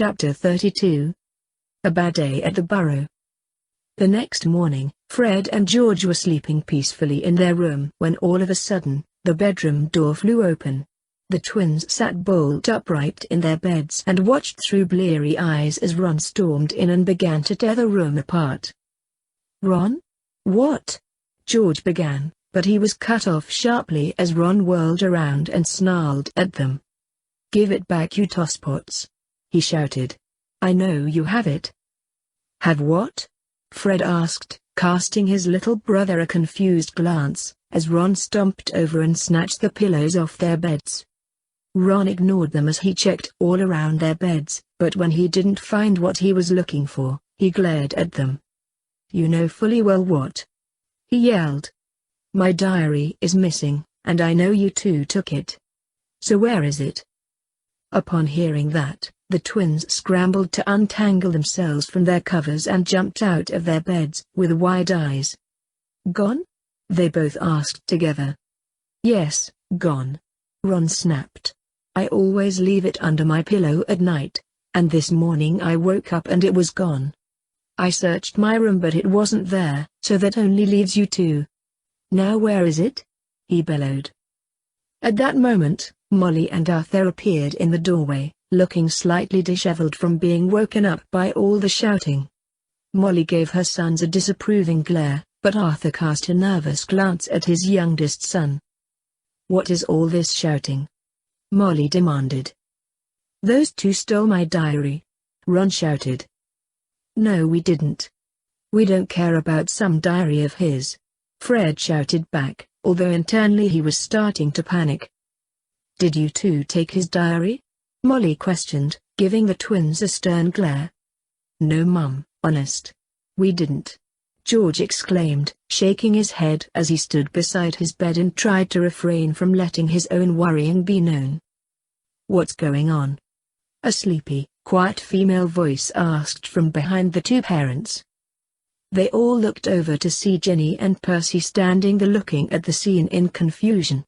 Chapter 32. A Bad Day at the Burrow. The next morning, Fred and George were sleeping peacefully in their room when all of a sudden, the bedroom door flew open. The twins sat bolt upright in their beds and watched through bleary eyes as Ron stormed in and began to tear the room apart. "Ron? What?" George began, but he was cut off sharply as Ron whirled around and snarled at them. "Give it back, you tosspots!" he shouted. "I know you have it." "Have what?" Fred asked, casting his little brother a confused glance, as Ron stomped over and snatched the pillows off their beds. Ron ignored them as he checked all around their beds, but when he didn't find what he was looking for, he glared at them. "You know fully well what?" he yelled. "My diary is missing, and I know you two took it. So where is it?" Upon hearing that, the twins scrambled to untangle themselves from their covers and jumped out of their beds with wide eyes. "Gone?" they both asked together. "Yes, gone," Ron snapped. "I always leave it under my pillow at night, and this morning I woke up and it was gone. I searched my room but it wasn't there, so that only leaves you two. Now where is it?" he bellowed. At that moment, Molly and Arthur appeared in the doorway, looking slightly disheveled from being woken up by all the shouting. Molly gave her sons a disapproving glare, but Arthur cast a nervous glance at his youngest son. "What is all this shouting?" Molly demanded. "Those two stole my diary," Ron shouted. "No, we didn't. We don't care about some diary of his," Fred shouted back, although internally he was starting to panic. "Did you two take his diary?" Molly questioned, giving the twins a stern glare. "No, Mum, honest. We didn't," George exclaimed, shaking his head as he stood beside his bed and tried to refrain from letting his own worrying be known. "What's going on?" a sleepy, quiet female voice asked from behind the two parents. They all looked over to see Jenny and Percy standing there looking at the scene in confusion.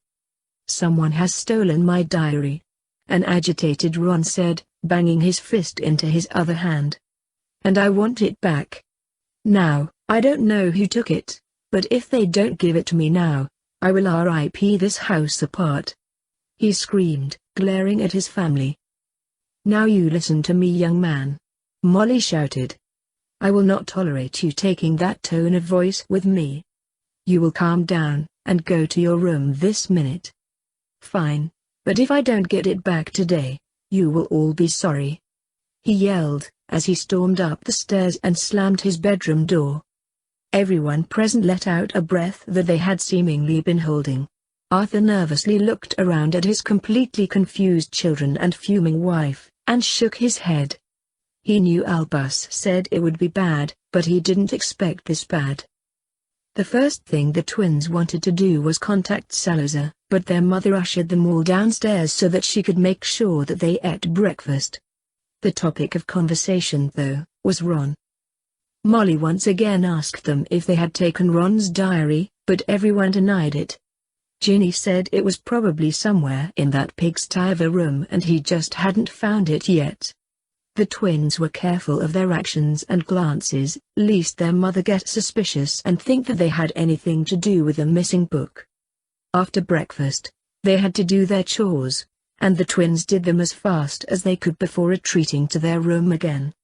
"Someone has stolen my diary," an agitated Ron said, banging his fist into his other hand. "And I want it back. Now, I don't know who took it, but if they don't give it to me now, I will rip this house apart," he screamed, glaring at his family. "Now you listen to me, young man," Molly shouted. "I will not tolerate you taking that tone of voice with me. You will calm down, and go to your room this minute." "Fine, but if I don't get it back today, you will all be sorry," he yelled, as he stormed up the stairs and slammed his bedroom door. Everyone present let out a breath that they had seemingly been holding. Arthur nervously looked around at his completely confused children and fuming wife, and shook his head. He knew Albus said it would be bad, but he didn't expect this bad. The first thing the twins wanted to do was contact Salazar, but their mother ushered them all downstairs so that she could make sure that they ate breakfast. The topic of conversation, though, was Ron. Molly once again asked them if they had taken Ron's diary, but everyone denied it. Ginny said it was probably somewhere in that pigsty of a room and he just hadn't found it yet. The twins were careful of their actions and glances, lest their mother get suspicious and think that they had anything to do with the missing book. After breakfast, they had to do their chores, and the twins did them as fast as they could before retreating to their room again.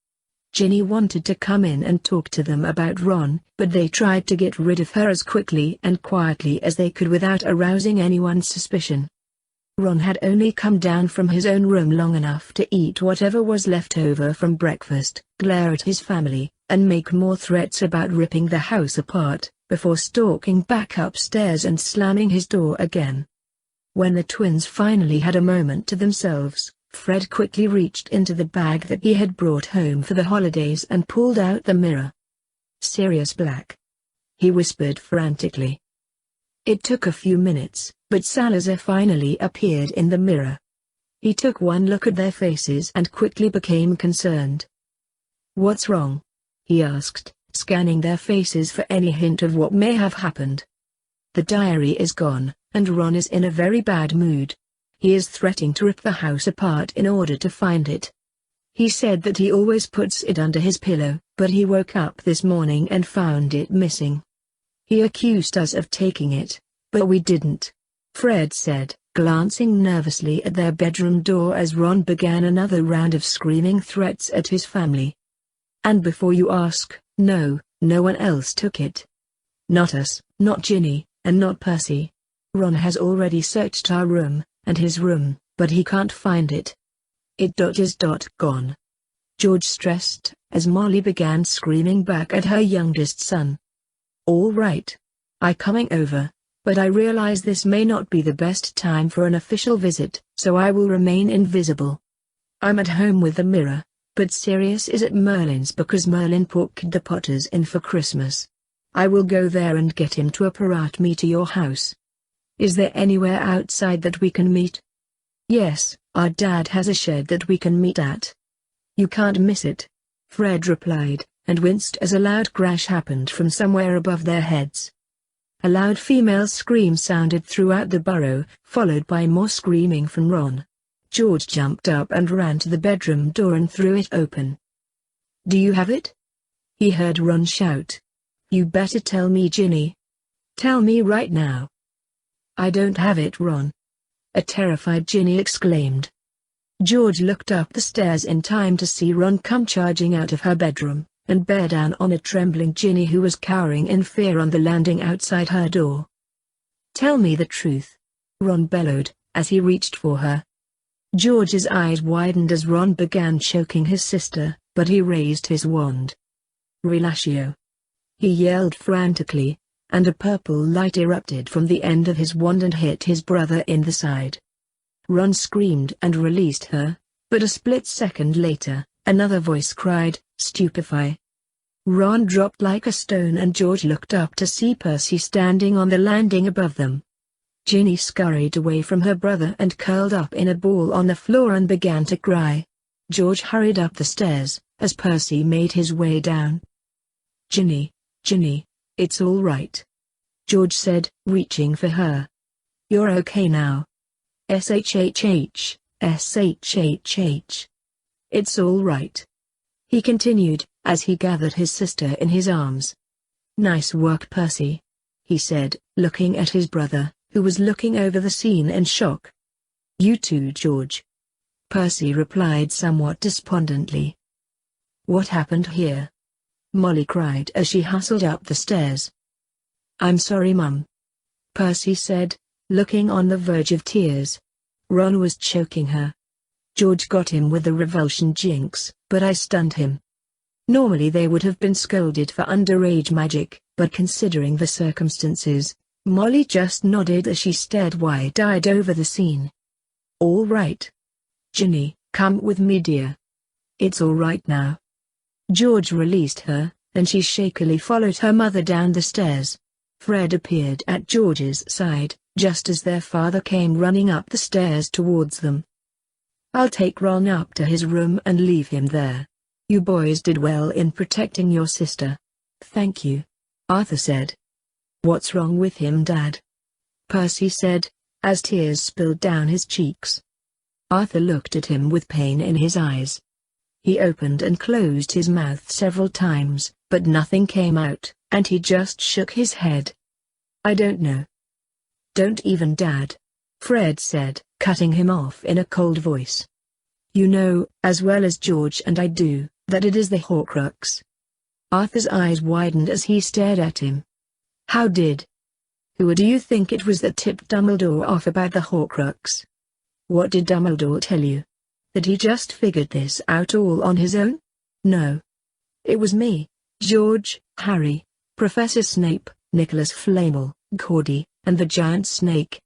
Ginny wanted to come in and talk to them about Ron, but they tried to get rid of her as quickly and quietly as they could without arousing anyone's suspicion. Ron had only come down from his own room long enough to eat whatever was left over from breakfast, glare at his family, and make more threats about ripping the house apart, before stalking back upstairs and slamming his door again. When the twins finally had a moment to themselves, Fred quickly reached into the bag that he had brought home for the holidays and pulled out the mirror. "Sirius Black," he whispered frantically. It took a few minutes, but Salazar finally appeared in the mirror. He took one look at their faces and quickly became concerned. "What's wrong?" he asked, scanning their faces for any hint of what may have happened. "The diary is gone, and Ron is in a very bad mood. He is threatening to rip the house apart in order to find it. He said that he always puts it under his pillow, but he woke up this morning and found it missing. He accused us of taking it, but we didn't," Fred said, glancing nervously at their bedroom door as Ron began another round of screaming threats at his family. "And before you ask, no one else took it. Not us, not Ginny, and not Percy. Ron has already searched our room, and his room, but he can't find it. It is gone," George stressed, as Molly began screaming back at her youngest son. "All right. I'm coming over, but I realize this may not be the best time for an official visit, so I will remain invisible. I'm at home with the mirror, but Sirius is at Merlin's because Merlin porked the Potters in for Christmas. I will go there and get him to apparat me to your house. Is there anywhere outside that we can meet?" "Yes, our dad has a shed that we can meet at. You can't miss it," Fred replied, and winced as a loud crash happened from somewhere above their heads. A loud female scream sounded throughout the burrow, followed by more screaming from Ron. George jumped up and ran to the bedroom door and threw it open. "Do you have it?" he heard Ron shout. "You better tell me, Ginny. Tell me right now." "I don't have it, Ron," a terrified Ginny exclaimed. George looked up the stairs in time to see Ron come charging out of her bedroom, and bear down on a trembling Ginny who was cowering in fear on the landing outside her door. "Tell me the truth," Ron bellowed, as he reached for her. George's eyes widened as Ron began choking his sister, but he raised his wand. "Relatio!" he yelled frantically, and a purple light erupted from the end of his wand and hit his brother in the side. Ron screamed and released her, but a split second later, another voice cried, "Stupefy!" Ron dropped like a stone and George looked up to see Percy standing on the landing above them. Ginny scurried away from her brother and curled up in a ball on the floor and began to cry. George hurried up the stairs, as Percy made his way down. Ginny, it's all right," George said, reaching for her. "You're okay now. Shhh. It's all right," he continued, as he gathered his sister in his arms. "Nice work, Percy," he said, looking at his brother, who was looking over the scene in shock. "You too, George," Percy replied somewhat despondently. "What happened here?" Molly cried as she hustled up the stairs. "I'm sorry, Mum," Percy said, looking on the verge of tears. "Ron was choking her. George got him with the revulsion jinx, but I stunned him." Normally they would have been scolded for underage magic, but considering the circumstances, Molly just nodded as she stared wide-eyed over the scene. "All right. Ginny, come with me, dear. It's all right now." George released her, and she shakily followed her mother down the stairs. Fred appeared at George's side, just as their father came running up the stairs towards them. "I'll take Ron up to his room and leave him there. You boys did well in protecting your sister." "Thank you," Arthur said. "What's wrong with him, Dad?" Percy said, as tears spilled down his cheeks. Arthur looked at him with pain in his eyes. He opened and closed his mouth several times, but nothing came out, and he just shook his head. "I don't know." "Don't even Dad," Fred said, cutting him off in a cold voice. "You know, as well as George and I do, that it is the Horcrux." Arthur's eyes widened as he stared at him. "How did? Who do you think it was that tipped Dumbledore off about the Horcrux? What did Dumbledore tell you? That he just figured this out all on his own? No. It was me, George, Harry, Professor Snape, Nicholas Flamel, Cordy, and the giant snake."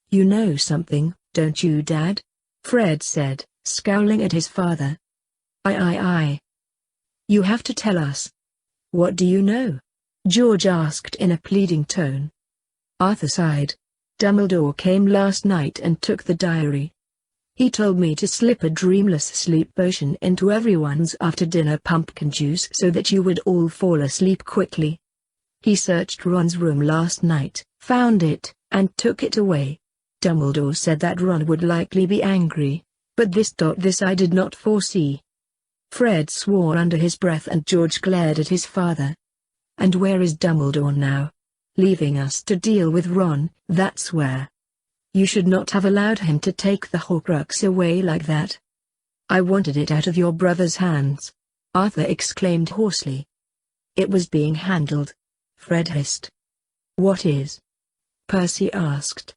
"You know something, don't you, Dad?" Fred said, scowling at his father. I. "You have to tell us." "What do you know?" George asked in a pleading tone. Arthur sighed. "Dumbledore came last night and took the diary. He told me to slip a dreamless sleep potion into everyone's after-dinner pumpkin juice so that you would all fall asleep quickly. He searched Ron's room last night, found it, and took it away. Dumbledore said that Ron would likely be angry, but this I did not foresee. Fred swore under his breath and George glared at his father. And where is Dumbledore now? Leaving us to deal with Ron, that's where. You should not have allowed him to take the Horcrux away like that. I wanted it out of your brother's hands, Arthur exclaimed hoarsely. It was being handled, Fred hissed. What is? Percy asked.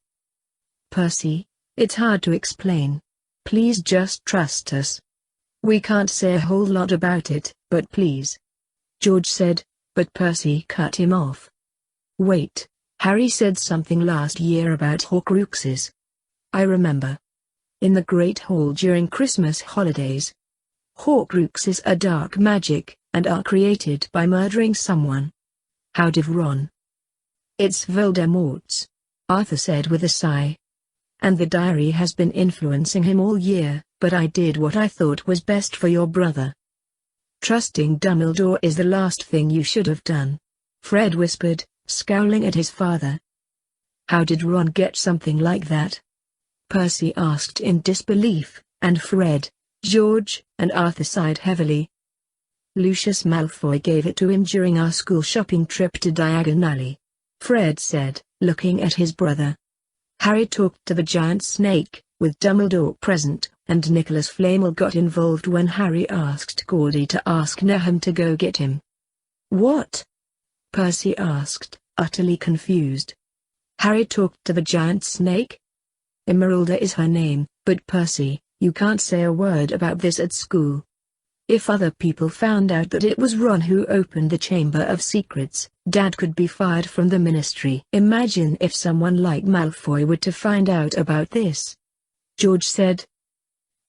Percy, it's hard to explain. Please just trust us. We can't say a whole lot about it, but please. George said, but Percy cut him off. Wait, Harry said something last year about Horcruxes. I remember. In the Great Hall during Christmas holidays. Horcruxes are dark magic, and are created by murdering someone. How did Ron? It's Voldemort's, Arthur said with a sigh. And the diary has been influencing him all year, but I did what I thought was best for your brother. Trusting Dumbledore is the last thing you should have done, Fred whispered, scowling at his father. How did Ron get something like that? Percy asked in disbelief, and Fred, George, and Arthur sighed heavily. Lucius Malfoy gave it to him during our school shopping trip to Diagon Alley, Fred said, looking at his brother. Harry talked to the giant snake, with Dumbledore present, and Nicholas Flamel got involved when Harry asked Gordy to ask Nahum to go get him. What? Percy asked, utterly confused. Harry talked to the giant snake? Emeralda is her name, but Percy, you can't say a word about this at school. If other people found out that it was Ron who opened the Chamber of Secrets, Dad could be fired from the ministry. Imagine if someone like Malfoy were to find out about this. George said.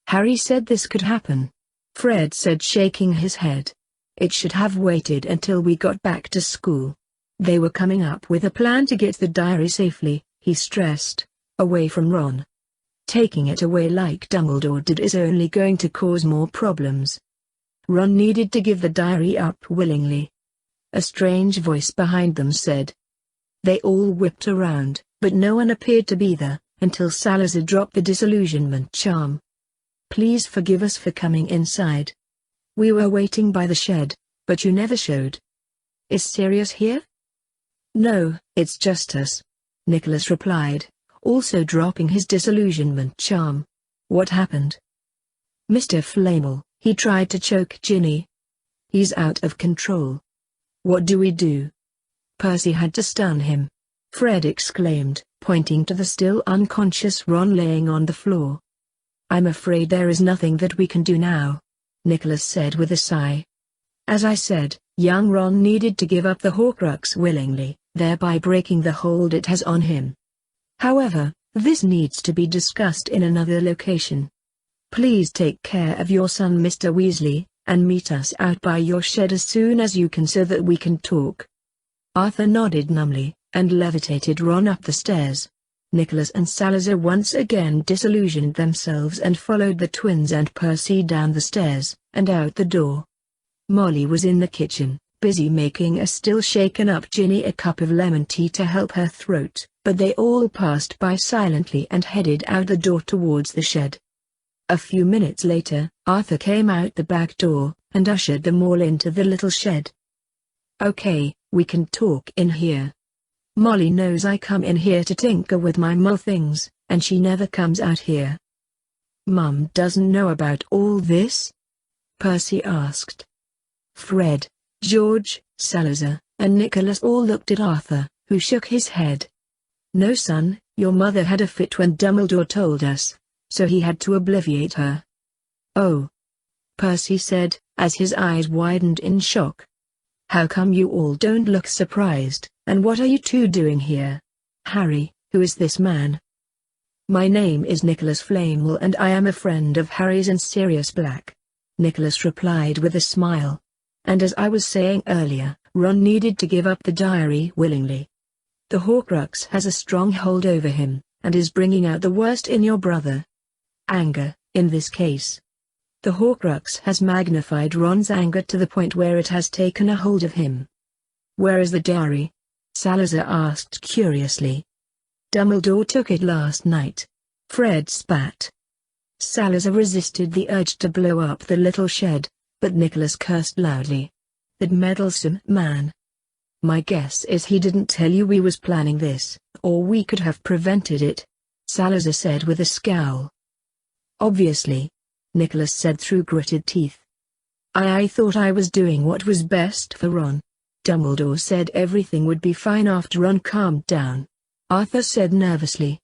Harry said this could happen. Fred said, shaking his head. It should have waited until we got back to school. They were coming up with a plan to get the diary safely, he stressed, away from Ron. Taking it away like Dumbledore did is only going to cause more problems. Ron needed to give the diary up willingly. A strange voice behind them said. They all whipped around, but no one appeared to be there, until Salazar dropped the disillusionment charm. Please forgive us for coming inside. We were waiting by the shed, but you never showed. Is Sirius here? No, it's just us, Nicholas replied, also dropping his disillusionment charm. What happened? Mr. Flamel, he tried to choke Ginny. He's out of control. What do we do? Percy had to stun him. Fred exclaimed, pointing to the still unconscious Ron laying on the floor. I'm afraid there is nothing that we can do now, Nicholas said with a sigh. As I said, young Ron needed to give up the Horcrux willingly, thereby breaking the hold it has on him. However, this needs to be discussed in another location. Please take care of your son Mr. Weasley, and meet us out by your shed as soon as you can so that we can talk. Arthur nodded numbly, and levitated Ron up the stairs. Nicholas and Salazar once again disillusioned themselves and followed the twins and Percy down the stairs, and out the door. Molly was in the kitchen, busy making a still shaken-up Ginny a cup of lemon tea to help her throat, but they all passed by silently and headed out the door towards the shed. A few minutes later, Arthur came out the back door, and ushered them all into the little shed. Okay, we can talk in here. Molly knows I come in here to tinker with my mole things, and she never comes out here. Mum doesn't know about all this? Percy asked. Fred, George, Salazar, and Nicholas all looked at Arthur, who shook his head. No son, your mother had a fit when Dumbledore told us, so he had to obliviate her. Oh. Percy said, as his eyes widened in shock. How come you all don't look surprised, and what are you two doing here? Harry, who is this man? My name is Nicholas Flamel and I am a friend of Harry's and Sirius Black. Nicholas replied with a smile. And as I was saying earlier, Ron needed to give up the diary willingly. The Horcrux has a strong hold over him, and is bringing out the worst in your brother. Anger, in this case. The Horcrux has magnified Ron's anger to the point where it has taken a hold of him. Where is the diary? Salazar asked curiously. Dumbledore took it last night. Fred spat. Salazar resisted the urge to blow up the little shed, but Nicholas cursed loudly. That meddlesome man. My guess is he didn't tell you we was planning this, or we could have prevented it, Salazar said with a scowl. Obviously, Nicholas said through gritted teeth. I thought I was doing what was best for Ron. Dumbledore said everything would be fine after Ron calmed down. Arthur said nervously.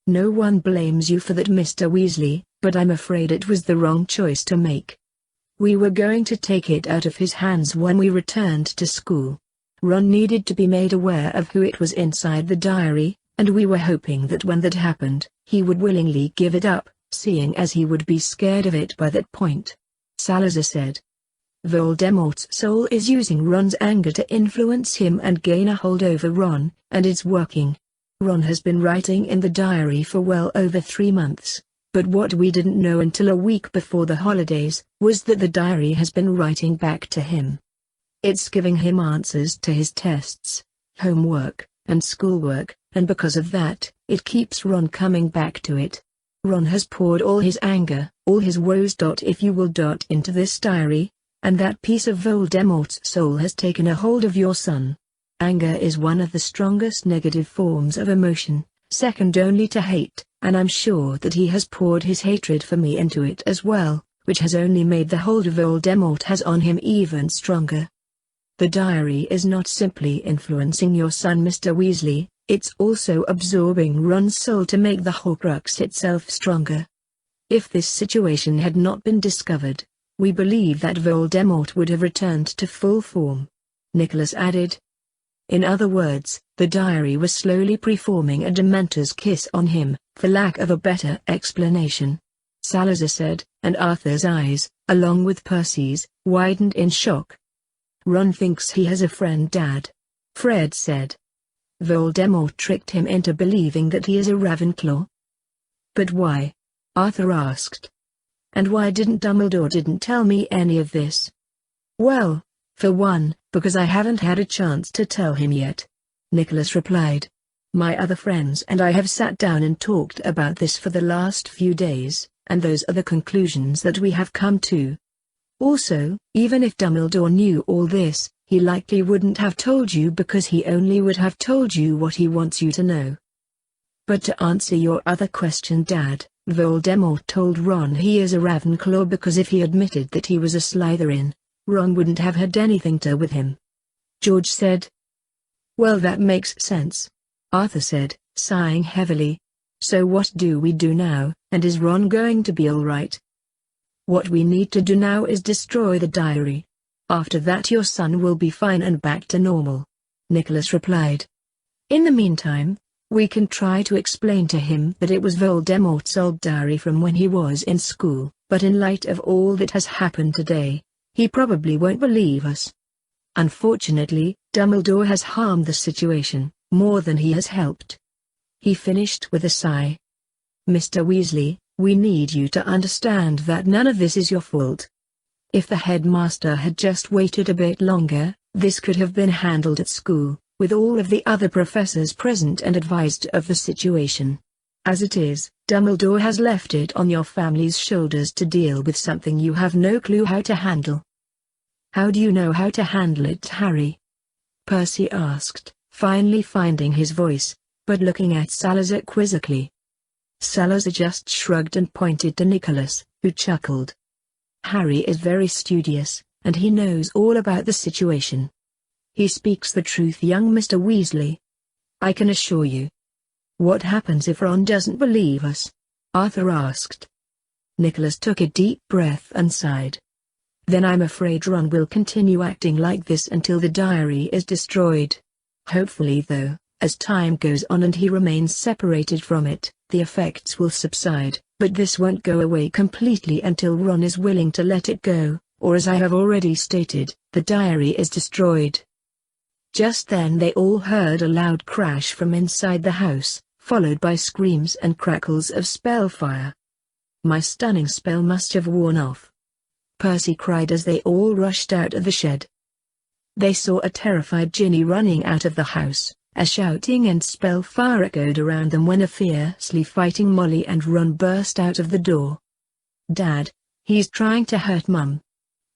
No one blames you for that, Mr. Weasley, but I'm afraid it was the wrong choice to make. We were going to take it out of his hands when we returned to school. Ron needed to be made aware of who it was inside the diary, and we were hoping that when that happened, he would willingly give it up, seeing as he would be scared of it by that point. Salazar said. Voldemort's soul is using Ron's anger to influence him and gain a hold over Ron, and it's working. Ron has been writing in the diary for well over 3 months, but what we didn't know until a week before the holidays, was that the diary has been writing back to him. It's giving him answers to his tests, homework, and schoolwork, and because of that, it keeps Ron coming back to it. Ron has poured all his anger, all his woes if you will into this diary, and that piece of Voldemort's soul has taken a hold of your son. Anger is one of the strongest negative forms of emotion, second only to hate, and I'm sure that he has poured his hatred for me into it as well, which has only made the hold Voldemort has on him even stronger. The diary is not simply influencing your son, Mr. Weasley, it's also absorbing Ron's soul to make the Horcrux itself stronger. If this situation had not been discovered, we believe that Voldemort would have returned to full form. Nicholas added. In other words, the diary was slowly preforming a Dementor's kiss on him, for lack of a better explanation. Salazar said, and Arthur's eyes, along with Percy's, widened in shock. Ron thinks he has a friend, Dad. Fred said. Voldemort tricked him into believing that he is a Ravenclaw. But why? Arthur asked. And why didn't Dumbledore tell me any of this? Well, for one, because I haven't had a chance to tell him yet. Nicholas replied. My other friends and I have sat down and talked about this for the last few days, and those are the conclusions that we have come to. Also, even if Dumbledore knew all this, he likely wouldn't have told you because he only would have told you what he wants you to know. But to answer your other question, Dad, Voldemort told Ron he is a Ravenclaw because if he admitted that he was a Slytherin, Ron wouldn't have had anything to do with him. George said. Well, that makes sense. Arthur said, sighing heavily. So what do we do now, and is Ron going to be all right? What we need to do now is destroy the diary. After that your son will be fine and back to normal. Nicholas replied. In the meantime, we can try to explain to him that it was Voldemort's old diary from when he was in school, but in light of all that has happened today, he probably won't believe us. Unfortunately, Dumbledore has harmed the situation, more than he has helped. He finished with a sigh. Mr. Weasley, we need you to understand that none of this is your fault. If the headmaster had just waited a bit longer, this could have been handled at school, with all of the other professors present and advised of the situation. As it is, Dumbledore has left it on your family's shoulders to deal with something you have no clue how to handle. How do you know how to handle it, Harry? Percy asked, finally finding his voice, but looking at Salazar quizzically. Salazar just shrugged and pointed to Nicholas, who chuckled. Harry is very studious, and he knows all about the situation. He speaks the truth, young Mr. Weasley. I can assure you. What happens if Ron doesn't believe us? Arthur asked. Nicholas took a deep breath and sighed. Then I'm afraid Ron will continue acting like this until the diary is destroyed. Hopefully though, as time goes on and he remains separated from it, the effects will subside, but this won't go away completely until Ron is willing to let it go, or as I have already stated, the diary is destroyed. Just then they all heard a loud crash from inside the house, followed by screams and crackles of spellfire. My stunning spell must have worn off. Percy cried as they all rushed out of the shed. They saw a terrified Ginny running out of the house, as shouting and spellfire echoed around them when a fiercely fighting Molly and Ron burst out of the door. Dad, he's trying to hurt Mum.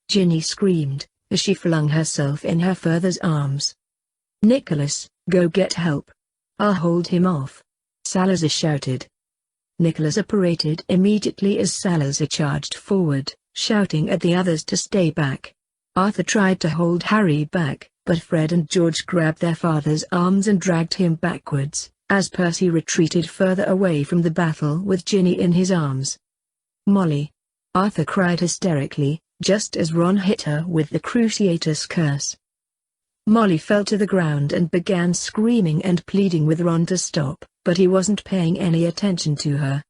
Ginny screamed, as she flung herself in her father's arms. "Nicholas, go get help. I'll hold him off," Salazar shouted. Nicholas apparated immediately as Salazar charged forward, shouting at the others to stay back. Arthur tried to hold Harry back, but Fred and George grabbed their father's arms and dragged him backwards, as Percy retreated further away from the battle with Ginny in his arms. "Molly!" Arthur cried hysterically, just as Ron hit her with the Cruciatus curse. Molly fell to the ground and began screaming and pleading with Ron to stop, but he wasn't paying any attention to her.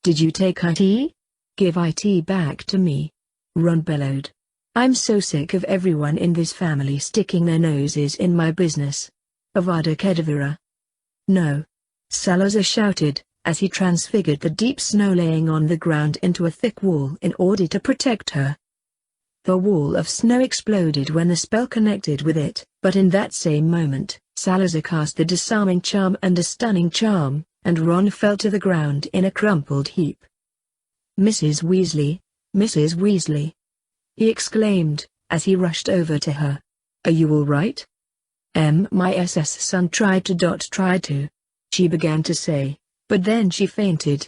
"Did you take IT? Give IT back to me," Ron bellowed. "I'm so sick of everyone in this family sticking their noses in my business. Avada Kedavra." "No!" Salazar shouted, as he transfigured the deep snow laying on the ground into a thick wall in order to protect her. The wall of snow exploded when the spell connected with it, but in that same moment, Salazar cast the disarming charm and a stunning charm, and Ron fell to the ground in a crumpled heap. "Mrs. Weasley, Mrs. Weasley!" he exclaimed, as he rushed over to her. "Are you all right?" My son tried to," she began to say, but then she fainted.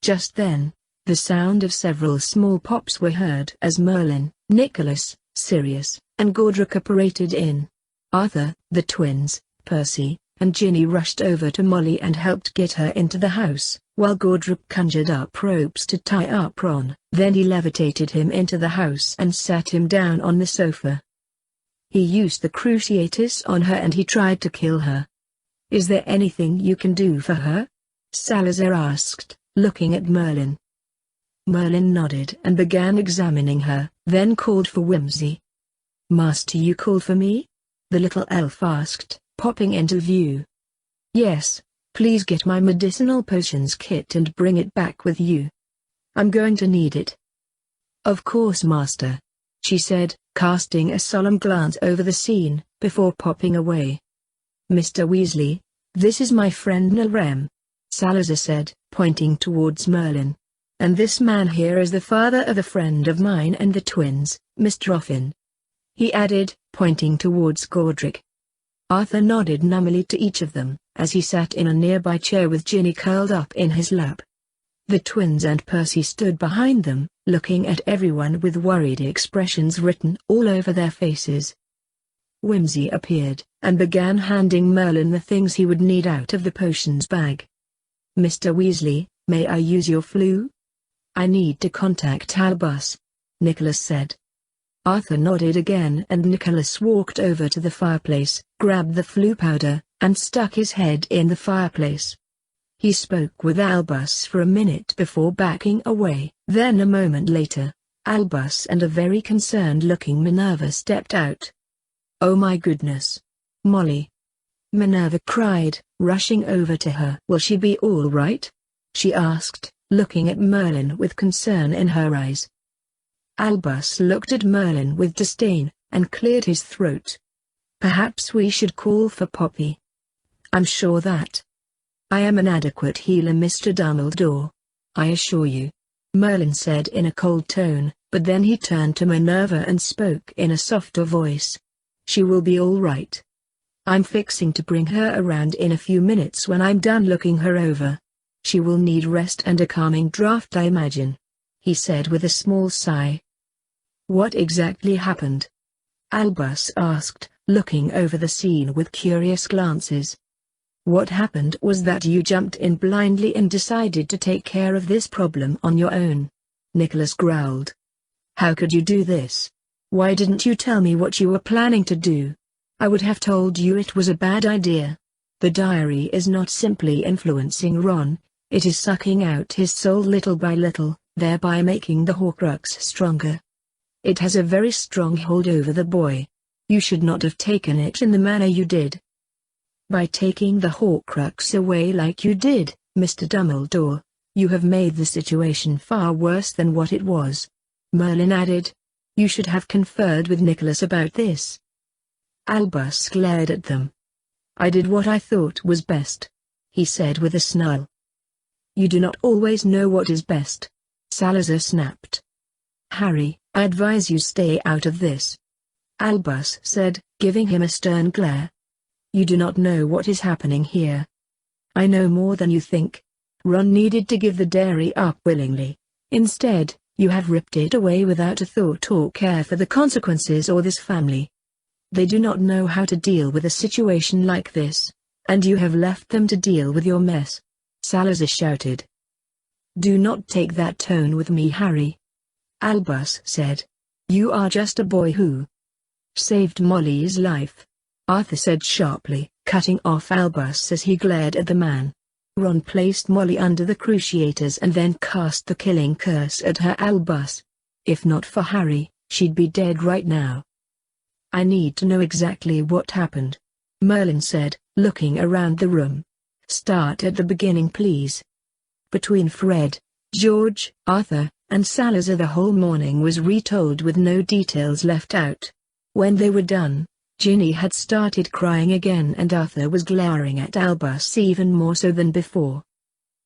Just then, the sound of several small pops were heard as Merlin, Nicholas, Sirius, and Godric apparated in. Arthur, the twins, Percy, and Ginny rushed over to Molly and helped get her into the house, while Godric conjured up ropes to tie up Ron. Then he levitated him into the house and sat him down on the sofa. He used the Cruciatus on her and he tried to kill her. "Is there anything you can do for her?" Salazar asked, looking at Merlin. Merlin nodded and began examining her, then called for Whimsy. "Master, you called for me?" the little elf asked, popping into view. "Yes, please get my medicinal potions kit and bring it back with you. I'm going to need it." "Of course, Master," she said, casting a solemn glance over the scene, before popping away. "Mr. Weasley, this is my friend Nalrem," Salazar said, pointing towards Merlin. "And this man here is the father of a friend of mine and the twins, Mr. Offen," he added, pointing towards Godric. Arthur nodded numbly to each of them, as he sat in a nearby chair with Ginny curled up in his lap. The twins and Percy stood behind them, looking at everyone with worried expressions written all over their faces. Whimsy appeared, and began handing Merlin the things he would need out of the potions bag. "Mr. Weasley, may I use your flu? I need to contact Albus," Nicholas said. Arthur nodded again and Nicholas walked over to the fireplace, grabbed the flu powder, and stuck his head in the fireplace. He spoke with Albus for a minute before backing away. Then a moment later, Albus and a very concerned-looking Minerva stepped out. "Oh my goodness! Molly!" Minerva cried, rushing over to her. "Will she be all right?" she asked, looking at Merlin with concern in her eyes. Albus looked at Merlin with disdain, and cleared his throat. "Perhaps we should call for Poppy. I'm sure that I am an adequate healer, Mr. Dumbledore. I assure you," Merlin said in a cold tone, but then he turned to Minerva and spoke in a softer voice. "She will be all right. I'm fixing to bring her around in a few minutes when I'm done looking her over. She will need rest and a calming draft, I imagine," he said with a small sigh. "What exactly happened?" Albus asked, looking over the scene with curious glances. "What happened was that you jumped in blindly and decided to take care of this problem on your own," Nicholas growled. "How could you do this? Why didn't you tell me what you were planning to do? I would have told you it was a bad idea. The diary is not simply influencing Ron, it is sucking out his soul little by little, thereby making the Horcrux stronger. It has a very strong hold over the boy. You should not have taken it in the manner you did. By taking the Horcrux away like you did, Mr. Dumbledore, you have made the situation far worse than what it was," Merlin added. "You should have conferred with Nicholas about this." Albus glared at them. "I did what I thought was best," he said with a snarl. "You do not always know what is best," Salazar snapped. "Harry, I advise you stay out of this," Albus said, giving him a stern glare. "You do not know what is happening here." "I know more than you think." Ron needed to give the dairy up willingly. "Instead, you have ripped it away without a thought or care for the consequences or this family. They do not know how to deal with a situation like this, and you have left them to deal with your mess," Salazar shouted. "Do not take that tone with me, Harry," Albus said. "You are just a boy who saved Molly's life," Arthur said sharply, cutting off Albus as he glared at the man. "Ron placed Molly under the cruciators and then cast the killing curse at her, Albus. If not for Harry, she'd be dead right now." "I need to know exactly what happened," Merlin said, looking around the room. "Start at the beginning, please." Between Fred, George, Arthur, and Salazar the whole morning was retold with no details left out. When they were done, Ginny had started crying again and Arthur was glaring at Albus even more so than before.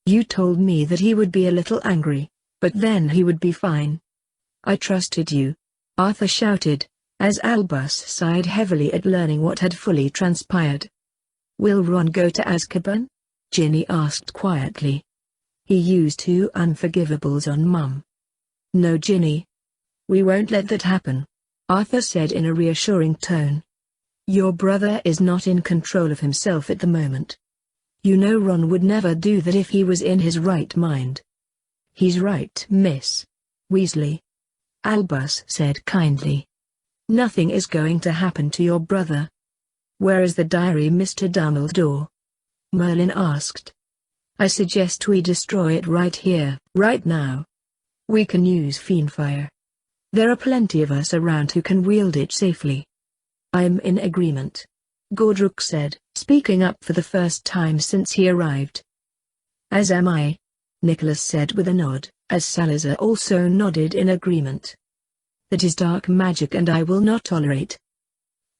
"You told me that he would be a little angry, but then he would be fine. I trusted you," Arthur shouted, as Albus sighed heavily at learning what had fully transpired. "Will Ron go to Azkaban?" Ginny asked quietly. "He used 2 unforgivables on Mum." "No, Ginny. We won't let that happen," Arthur said in a reassuring tone. "Your brother is not in control of himself at the moment. You know Ron would never do that if he was in his right mind." "He's right, Miss Weasley," Albus said kindly. "Nothing is going to happen to your brother." "Where is the diary, Mr. Dumbledore?" Merlin asked. "I suggest we destroy it right here, right now. We can use fiendfire. There are plenty of us around who can wield it safely." "I'm in agreement," Gordrook said, speaking up for the first time since he arrived. "As am I," Nicholas said with a nod, as Salazar also nodded in agreement. "That is dark magic and I will not tolerate."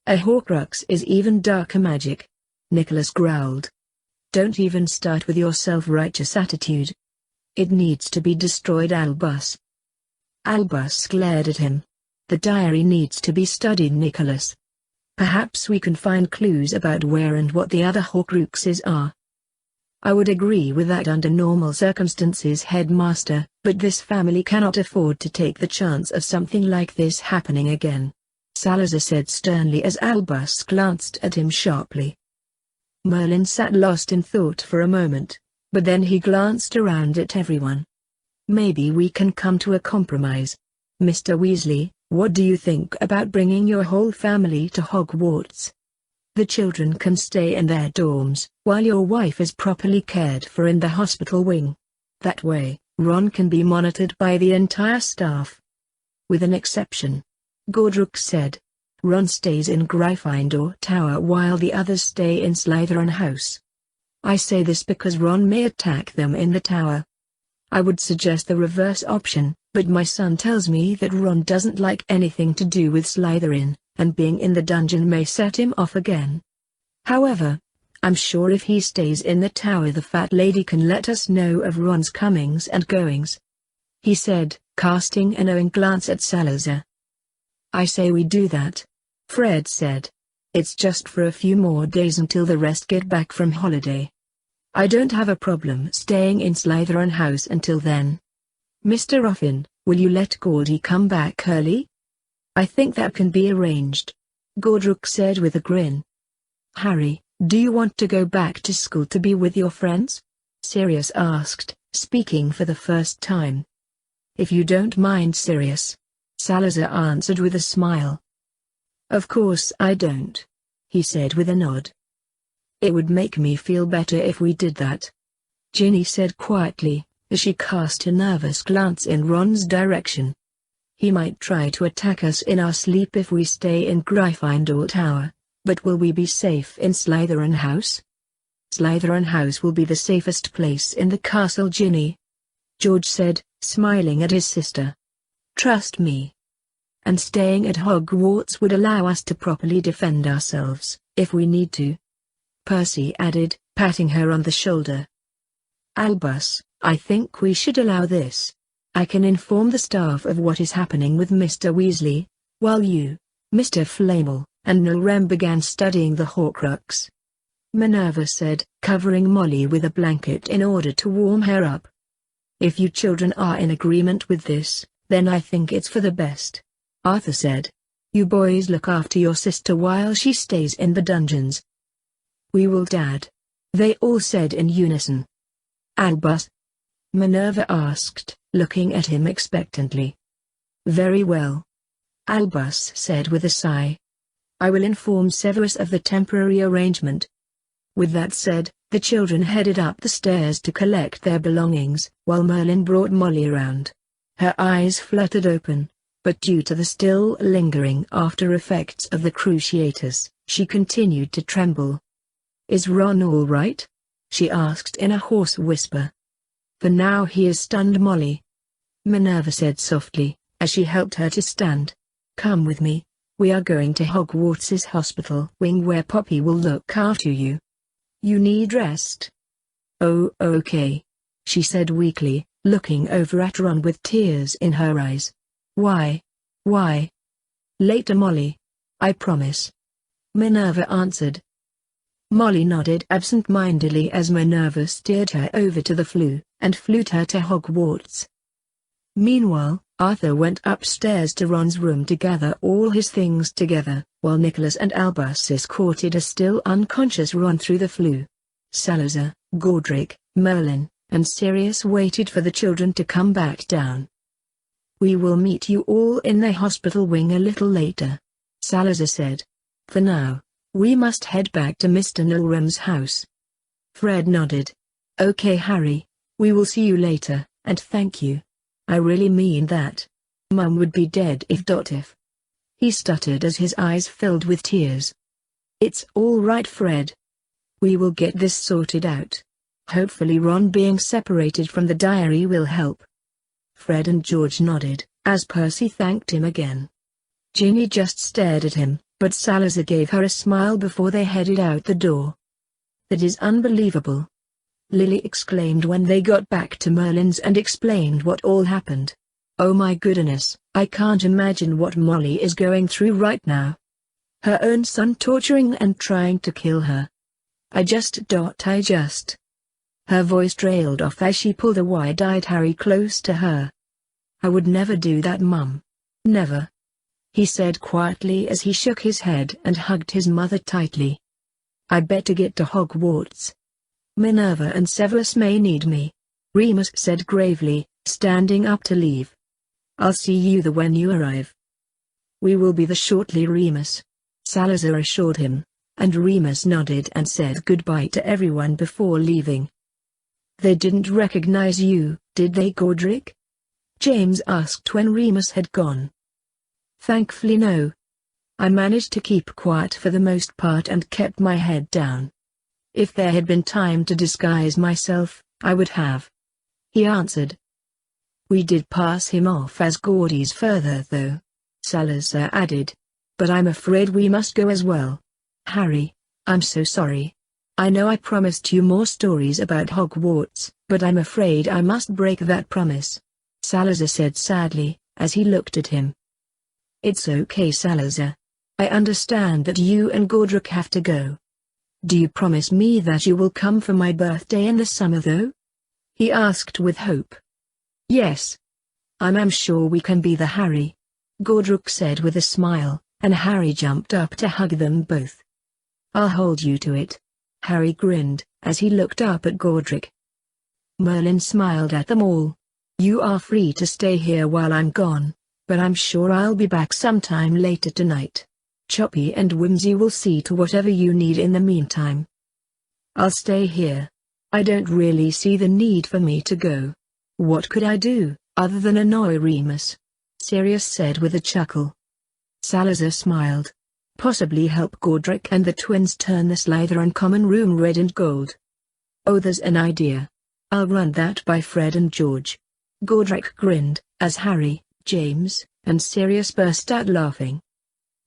"A Horcrux is even darker magic," Nicholas growled. "Don't even start with your self-righteous attitude. It needs to be destroyed, Albus." Albus glared at him. "The diary needs to be studied, Nicholas. Perhaps we can find clues about where and what the other Horcruxes are." "I would agree with that under normal circumstances, Headmaster, but this family cannot afford to take the chance of something like this happening again," Salazar said sternly as Albus glanced at him sharply. Merlin sat lost in thought for a moment, but then he glanced around at everyone. "Maybe we can come to a compromise. Mr. Weasley, what do you think about bringing your whole family to Hogwarts? The children can stay in their dorms, while your wife is properly cared for in the hospital wing. That way, Ron can be monitored by the entire staff." "With an exception," Gordrook said. "Ron stays in Gryffindor Tower while the others stay in Slytherin House. I say this because Ron may attack them in the tower. I would suggest the reverse option, but my son tells me that Ron doesn't like anything to do with Slytherin, and being in the dungeon may set him off again. However, I'm sure if he stays in the tower the fat lady can let us know of Ron's comings and goings," he said, casting a knowing glance at Salazar. "I say we do that," Fred said. "It's just for a few more days until the rest get back from holiday. I don't have a problem staying in Slytherin House until then. Mr. Ruffin, will you let Gordy come back early?" "I think that can be arranged," Gordrook said with a grin. "Harry, do you want to go back to school to be with your friends?" Sirius asked, speaking for the first time. "If you don't mind, Sirius," Salazar answered with a smile. "Of course I don't," he said with a nod. "It would make me feel better if we did that," Ginny said quietly, as she cast a nervous glance in Ron's direction. "He might try to attack us in our sleep if we stay in Gryffindor Tower, but will we be safe in Slytherin House?" "Slytherin House will be the safest place in the castle, Ginny," George said, smiling at his sister. "Trust me. And staying at Hogwarts would allow us to properly defend ourselves, if we need to," Percy added, patting her on the shoulder. "Albus, I think we should allow this," I can inform the staff of what is happening with Mr. Weasley, while you, Mr. Flamel, and Nilrem began studying the Horcrux," Minerva said, covering Molly with a blanket in order to warm her up. "If you children are in agreement with this, then I think it's for the best," Arthur said. "You boys look after your sister while she stays in the dungeons." "We will, Dad," they all said in unison. "Albus?" Minerva asked, looking at him expectantly. "Very well," Albus said with a sigh. "I will inform Severus of the temporary arrangement." With that said, the children headed up the stairs to collect their belongings, while Merlin brought Molly around. Her eyes fluttered open, but due to the still lingering after effects of the cruciatus, she continued to tremble. "Is Ron all right?" she asked in a hoarse whisper. "For now he is stunned, Molly," Minerva said softly, as she helped her to stand. "Come with me, we are going to Hogwarts's hospital wing where Poppy will look after you. You need rest." "Oh, okay," she said weakly, looking over at Ron with tears in her eyes. Why? "Later, Molly. I promise," Minerva answered. Molly nodded absent-mindedly as Minerva steered her over to the Floo, and flew her to Hogwarts. Meanwhile, Arthur went upstairs to Ron's room to gather all his things together, while Nicholas and Albus escorted a still unconscious Ron through the Floo. Salazar, Godric, Merlin, and Sirius waited for the children to come back down. "We will meet you all in the hospital wing a little later," Salazar said. "For now, we must head back to Mr. Nilrem's house." Fred nodded. "Okay, Harry, we will see you later, and thank you. I really mean that. Mum would be dead if. He stuttered as his eyes filled with tears. "It's all right, Fred. We will get this sorted out. Hopefully Ron being separated from the diary will help." Fred and George nodded, as Percy thanked him again. Ginny just stared at him, but Salazar gave her a smile before they headed out the door. "That is unbelievable," Lily exclaimed when they got back to Merlin's and explained what all happened. "Oh my goodness, I can't imagine what Molly is going through right now. Her own son torturing and trying to kill her. I just. Her voice trailed off as she pulled a wide-eyed Harry close to her. "I would never do that, Mum. Never," he said quietly as he shook his head and hugged his mother tightly. "I better get to Hogwarts. Minerva and Severus may need me," Remus said gravely, standing up to leave. "I'll see you there when you arrive." "We will be there shortly, Remus," Salazar assured him, and Remus nodded and said goodbye to everyone before leaving. "They didn't recognize you, did they, Godric?" James asked when Remus had gone. "Thankfully no. I managed to keep quiet for the most part and kept my head down. If there had been time to disguise myself, I would have," he answered. "We did pass him off as Gordy's further though," Salazar added. "But I'm afraid we must go as well. Harry, I'm so sorry. I know I promised you more stories about Hogwarts, but I'm afraid I must break that promise," Salazar said sadly, as he looked at him. "It's okay, Salazar. I understand that you and Godric have to go. Do you promise me that you will come for my birthday in the summer though?" he asked with hope. "Yes. I'm sure we can be there, Harry," Godric said with a smile, and Harry jumped up to hug them both. "I'll hold you to it," Harry grinned, as he looked up at Godric. Merlin smiled at them all. "You are free to stay here while I'm gone, but I'm sure I'll be back sometime later tonight. Choppy and Whimsy will see to whatever you need in the meantime." "I'll stay here. I don't really see the need for me to go. What could I do, other than annoy Remus?" Sirius said with a chuckle. Salazar smiled. "Possibly help Godric and the twins turn the Slytherin common room red and gold." "Oh, there's an idea. I'll run that by Fred and George." Godric grinned, as Harry, James, and Sirius burst out laughing.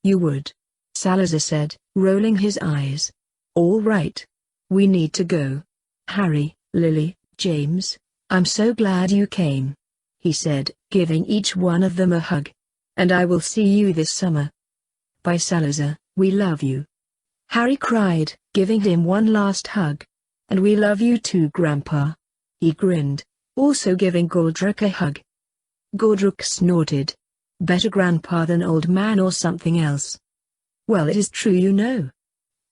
"You would?" Salazar said, rolling his eyes. "All right. We need to go. Harry, Lily, James, I'm so glad you came. he said, giving each one of them a hug. "And I will see you this summer." "Bye Salazar, we love you," Harry cried, giving him one last hug. "And we love you too, Grandpa." He grinned, also giving Godric a hug. Godric snorted. "Better Grandpa than old man or something else." "Well, it is true, you know,"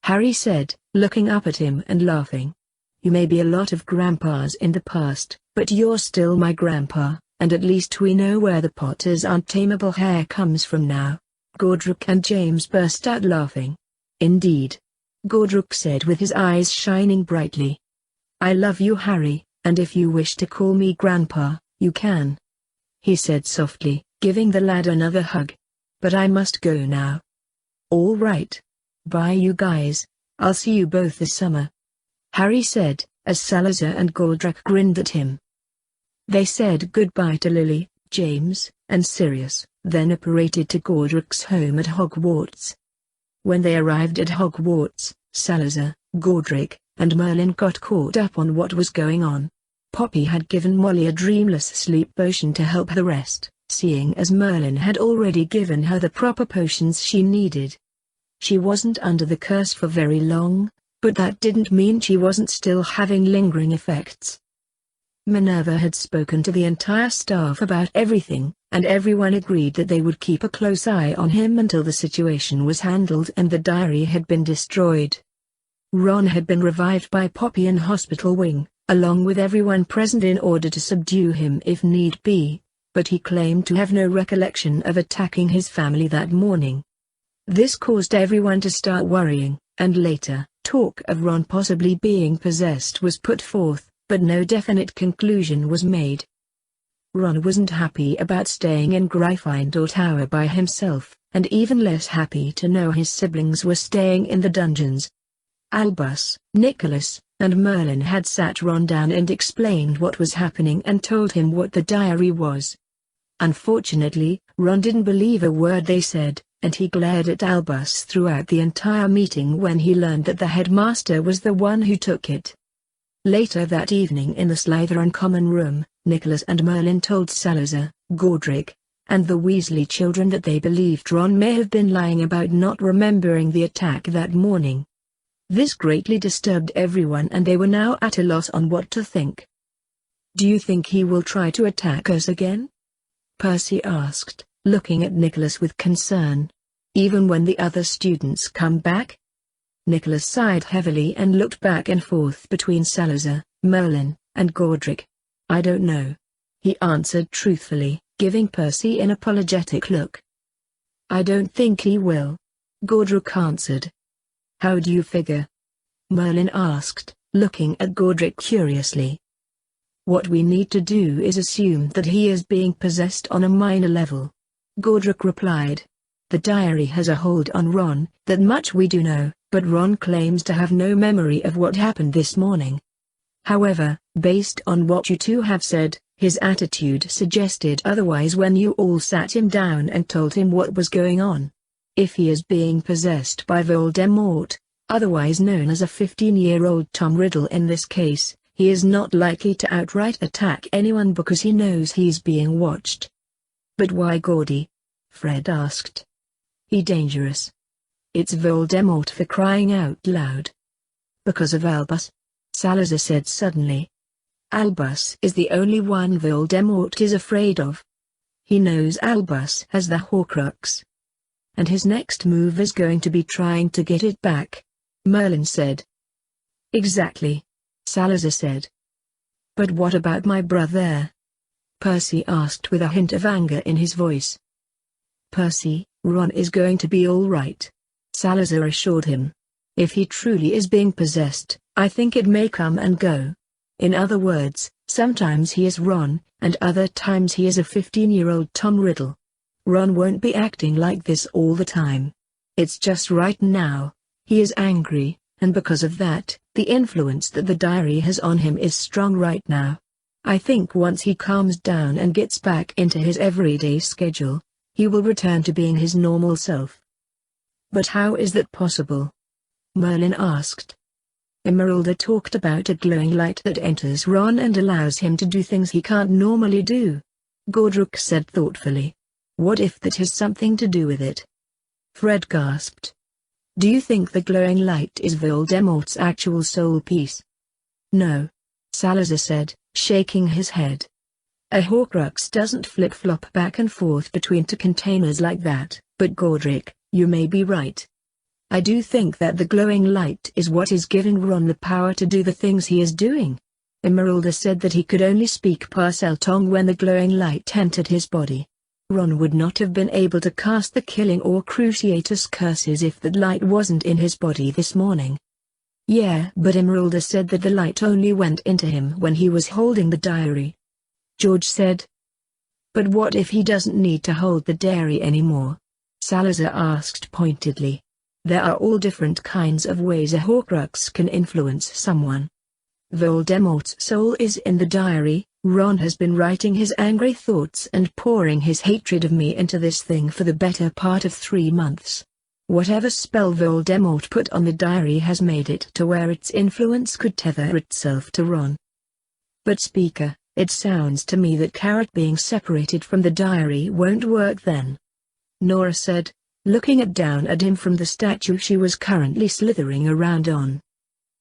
Harry said, looking up at him and laughing. "You may be a lot of grandpas in the past, but you're still my grandpa, and at least we know where the Potter's untamable hair comes from now." Godric and James burst out laughing. "Indeed," Godric said with his eyes shining brightly. "I love you, Harry, and if you wish to call me Grandpa, you can," he said softly, giving the lad another hug. "But I must go now." "All right. Bye you guys, I'll see you both this summer," Harry said, as Salazar and Godric grinned at him. They said goodbye to Lily, James, and Sirius, then apparated to Godric's home at Hogwarts. When they arrived at Hogwarts, Salazar, Godric, and Merlin got caught up on what was going on. Poppy had given Molly a dreamless sleep potion to help her rest, seeing as Merlin had already given her the proper potions she needed. She wasn't under the curse for very long, but that didn't mean she wasn't still having lingering effects. Minerva had spoken to the entire staff about everything, and everyone agreed that they would keep a close eye on him until the situation was handled and the diary had been destroyed. Ron had been revived by Poppy in hospital wing, along with everyone present in order to subdue him if need be, but he claimed to have no recollection of attacking his family that morning. This caused everyone to start worrying, and later, talk of Ron possibly being possessed was put forth, but no definite conclusion was made. Ron wasn't happy about staying in Gryffindor Tower by himself, and even less happy to know his siblings were staying in the dungeons. Albus, Nicholas, and Merlin had sat Ron down and explained what was happening and told him what the diary was. Unfortunately, Ron didn't believe a word they said, and he glared at Albus throughout the entire meeting when he learned that the headmaster was the one who took it. Later that evening in the Slytherin common room, Nicholas and Merlin told Salazar, Godric, and the Weasley children that they believed Ron may have been lying about not remembering the attack that morning. This greatly disturbed everyone and they were now at a loss on what to think. "Do you think he will try to attack us again?" Percy asked, looking at Nicholas with concern. "Even when the other students come back?" Nicholas sighed heavily and looked back and forth between Salazar, Merlin, and Godric. "I don't know," he answered truthfully, giving Percy an apologetic look. "I don't think he will," Godric answered. "How do you figure?" Merlin asked, looking at Godric curiously. "What we need to do is assume that he is being possessed on a minor level," Godric replied. "The diary has a hold on Ron, that much we do know, but Ron claims to have no memory of what happened this morning. However, based on what you two have said, his attitude suggested otherwise when you all sat him down and told him what was going on. If he is being possessed by Voldemort, otherwise known as a 15-year-old Tom Riddle in this case, he is not likely to outright attack anyone because he knows he's being watched." "But why Gordy?" Fred asked. "He dangerous. It's Voldemort for crying out loud." "Because of Albus?" Salazar said suddenly. "Albus is the only one Voldemort is afraid of. He knows Albus has the Horcrux. And his next move is going to be trying to get it back," Merlin said. "Exactly," Salazar said. "But what about my brother?" Percy asked with a hint of anger in his voice. "Percy, Ron is going to be all right," Salazar assured him. "If he truly is being possessed, I think it may come and go. In other words, sometimes he is Ron, and other times he is a 15-year-old Tom Riddle. Ron won't be acting like this all the time. It's just right now, he is angry, and because of that, the influence that the diary has on him is strong right now. I think once he calms down and gets back into his everyday schedule, he will return to being his normal self." "But how is that possible?" Merlin asked. "Emeralda talked about a glowing light that enters Ron and allows him to do things he can't normally do," Godric said thoughtfully. What if that has something to do with it? Fred gasped. Do you think the glowing light is Voldemort's actual soul piece? No. Salazar said, shaking his head. A Horcrux doesn't flip-flop back and forth between two containers like that, but Godric, you may be right. I do think that the glowing light is what is giving Ron the power to do the things he is doing. Emeralda said that he could only speak Parseltongue when the glowing light entered his body. Ron would not have been able to cast the killing or cruciatus curses if that light wasn't in his body this morning. Yeah, but Emeralda said that the light only went into him when he was holding the diary. George said. But what if he doesn't need to hold the diary anymore? Salazar asked pointedly. There are all different kinds of ways a Horcrux can influence someone. Voldemort's soul is in the diary. Ron has been writing his angry thoughts and pouring his hatred of me into this thing for the better part of 3 months. Whatever spell Voldemort put on the diary has made it to where its influence could tether itself to Ron. But Speaker, it sounds to me that Carrot being separated from the diary won't work then. Nora said, looking down at him from the statue she was currently slithering around on.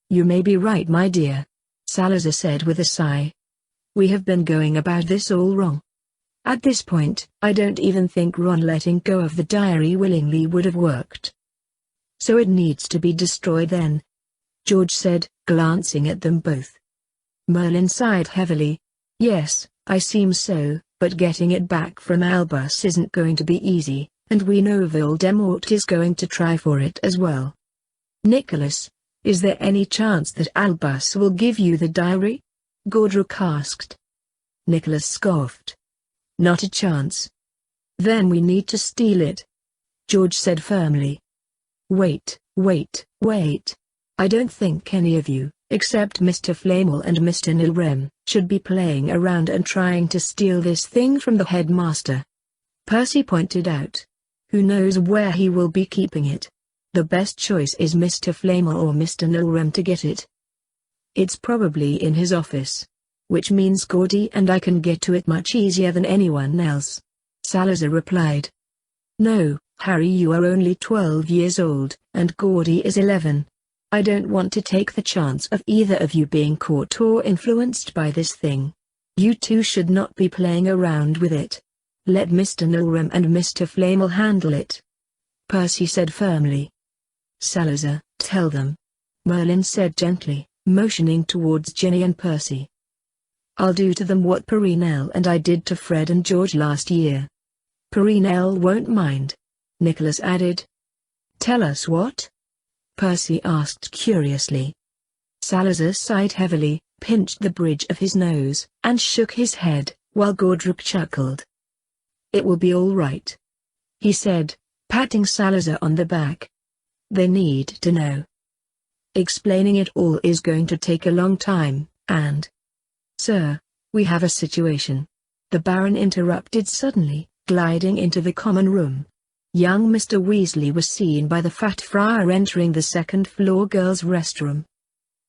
You may be right, my dear, Salazar said with a sigh. We have been going about this all wrong. At this point, I don't even think Ron letting go of the diary willingly would have worked. So it needs to be destroyed then? George said, glancing at them both. Merlin sighed heavily. Yes, I seem so, but getting it back from Albus isn't going to be easy, and we know Voldemort is going to try for it as well. Nicholas, is there any chance that Albus will give you the diary? Godric asked. Nicholas scoffed. Not a chance. Then we need to steal it. George said firmly. Wait. I don't think any of you, except Mr. Flamel and Mr. Nilrem, should be playing around and trying to steal this thing from the headmaster. Percy pointed out. Who knows where he will be keeping it? The best choice is Mr. Flamel or Mr. Nilrem to get it. It's probably in his office. Which means Gordy and I can get to it much easier than anyone else. Salazar replied. No, Harry, you are only 12 years old, and Gordy is 11. I don't want to take the chance of either of you being caught or influenced by this thing. You two should not be playing around with it. Let Mr. Nilrem and Mr. Flamel handle it. Percy said firmly. Salazar, tell them. Merlin said gently, motioning towards Ginny and Percy. I'll do to them what Perinell and I did to Fred and George last year. Perinell won't mind. Nicholas added. Tell us what? Percy asked curiously. Salazar sighed heavily, pinched the bridge of his nose, and shook his head, while Godric chuckled. It will be all right, he said, patting Salazar on the back. They need to know. Explaining it all is going to take a long time, and... Sir, we have a situation. The Baron interrupted suddenly, gliding into the common room. Young Mr. Weasley was seen by the Fat Friar entering the second-floor girls' restroom.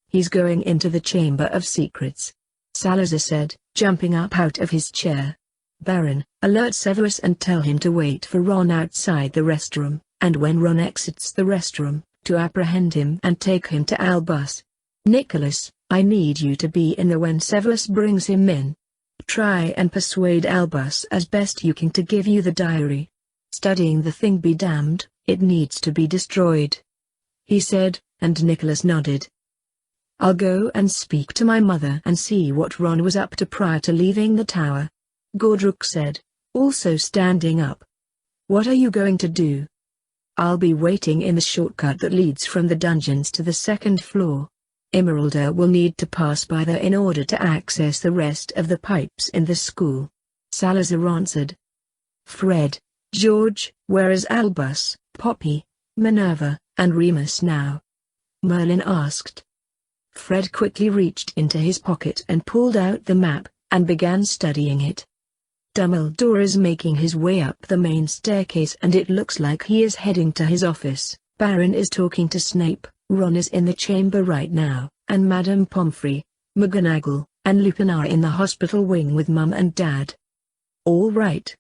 He's going into the Chamber of Secrets, Salazar said, jumping up out of his chair. Baron, alert Severus and tell him to wait for Ron outside the restroom, and when Ron exits the restroom, to apprehend him and take him to Albus. Nicholas, I need you to be in there when Severus brings him in. Try and persuade Albus as best you can to give you the diary. Studying the thing be damned, it needs to be destroyed, he said, and Nicholas nodded. I'll go and speak to my mother and see what Ron was up to prior to leaving the tower, Godric said, also standing up. What are you going to do? I'll be waiting in the shortcut that leads from the dungeons to the second floor. Emeralda will need to pass by there in order to access the rest of the pipes in the school, Salazar answered. Fred, George, where is Albus, Poppy, Minerva, and Remus now? Merlin asked. Fred quickly reached into his pocket and pulled out the map, and began studying it. Dumbledore is making his way up the main staircase and it looks like he is heading to his office. Baron is talking to Snape, Ron is in the chamber right now, and Madame Pomfrey, McGonagall, and Lupin are in the hospital wing with Mum and Dad. All right.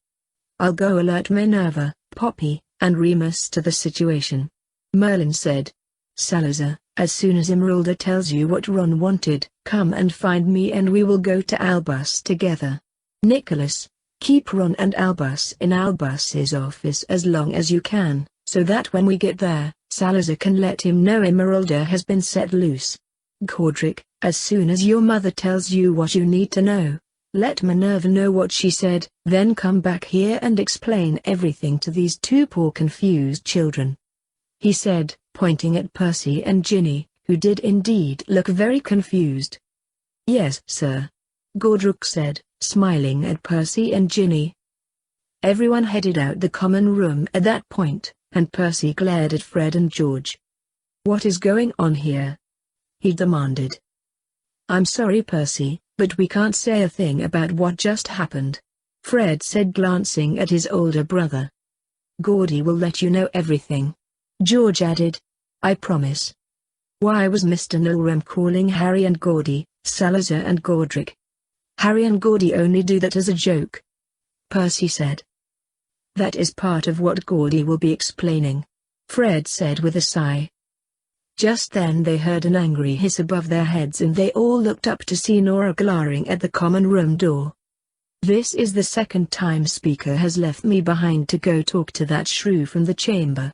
I'll go alert Minerva, Poppy, and Remus to the situation. Merlin said. Salazar, as soon as Emeralda tells you what Ron wanted, come and find me and we will go to Albus together. Nicholas, keep Ron and Albus in Albus's office as long as you can, so that when we get there, Salazar can let him know Emeralda has been set loose. Godric, as soon as your mother tells you what you need to know, let Minerva know what she said, then come back here and explain everything to these two poor confused children. He said, pointing at Percy and Ginny, who did indeed look very confused. Yes, sir. Godric said, smiling at Percy and Ginny. Everyone headed out the common room at that point, and Percy glared at Fred and George. What is going on here? He demanded. I'm sorry, Percy, but we can't say a thing about what just happened. Fred said, glancing at his older brother. Gordy will let you know everything. George added. I promise. Why was Mr. Nilrem calling Harry and Gordy, Salazar and Godric? Harry and Gordy only do that as a joke. Percy said. That is part of what Gordy will be explaining. Fred said with a sigh. Just then they heard an angry hiss above their heads and they all looked up to see Nora glaring at the common room door. This is the second time Speaker has left me behind to go talk to that shrew from the chamber.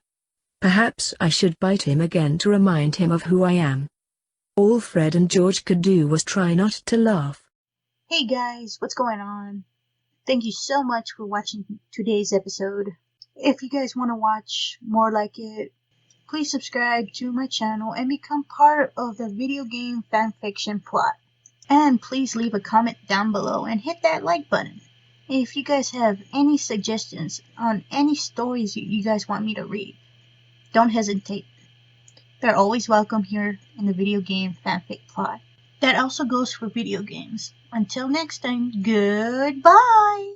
Perhaps I should bite him again to remind him of who I am. All Fred and George could do was try not to laugh. Hey guys, what's going on? Thank you so much for watching today's episode. If you guys want to watch more like it, please subscribe to my channel and become part of the video game fanfiction plot. And please leave a comment down below and hit that like button. If you guys have any suggestions on any stories you guys want me to read, don't hesitate. They're always welcome here in the video game fanfic plot. That also goes for video games. Until next time, goodbye!